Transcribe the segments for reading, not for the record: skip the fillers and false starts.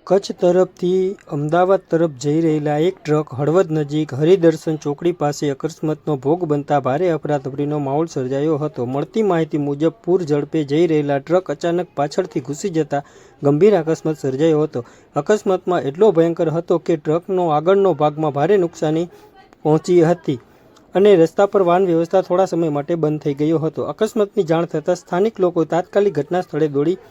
કચ્છ તરફથી અમદાવાદ તરફ જઈ રહેલા એક ટ્રક હળવદ નજીક હરિદર્શન ચોકડી પાસે અકસ્માતનો ભોગ બનતા ભારે અફરાતફરીનો માહોલ સર્જાયો હતો। મળતી માહિતી મુજબ પૂર ઝડપે જઈ રહેલા ટ્રક અચાનક પાછળથી ઘૂસી જતા ગંભીર અકસ્માત સર્જાયો હતો। અકસ્માતમાં એટલો ભયંકર હતો કે ટ્રકનો આગળનો ભાગમાં ભારે નુકસાની પહોંચી હતી અને રસ્તા પર વાહન વ્યવસ્થા થોડા સમય માટે બંધ થઈ ગયો હતો। અકસ્માતની જાણ થતાં સ્થાનિક લોકો તાત્કાલિક ઘટના સ્થળે દોડી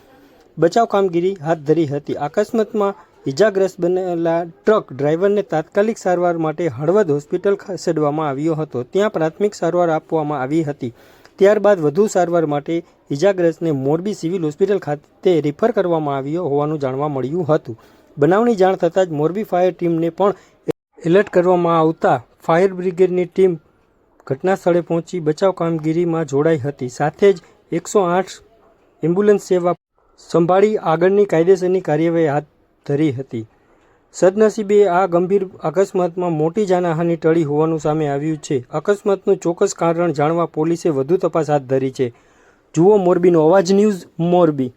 બચાવ કામગીરી હાથ ધરી હતી। અકસ્માતમાં ઇજાગ્રસ્ત બનેલા ટ્રક ડ્રાઈવરને તાત્કાલિક સારવાર માટે હળવદ હોસ્પિટલ ખસેડવામાં આવ્યો હતો। ત્યાં પ્રાથમિક સારવાર આપવામાં આવી હતી। ત્યારબાદ વધુ સારવાર માટે ઇજાગ્રસ્તને મોરબી સિવિલ હોસ્પિટલ ખાતે રિફર કરવામાં આવ્યો હોવાનું જાણવા મળ્યું હતું। બનાવની જાણ થતાં જ મોરબી ફાયર ટીમને પણ એલર્ટ કરવામાં આવતા ફાયર બ્રિગેડની ટીમ ઘટના સ્થળે પહોંચી બચાવ કામગીરીમાં જોડાઈ હતી। સાથે જ 108 એમ્બ્યુલન્સ સેવા સંભાળી આગળની કાયદેસરની કાર્યવાહી હાથ ધરી હતી। સદનસીબે આ ગંભીર અકસ્માતમાં મોટી જાનહાનિ ટળી હોવાનું સામે આવ્યું છે। અકસ્માતનું ચોક્કસ કારણ જાણવા પોલીસે વધુ તપાસ હાથ ધરી છે। જુઓ મોરબીનો અવાજ ન્યૂઝ, મોરબી।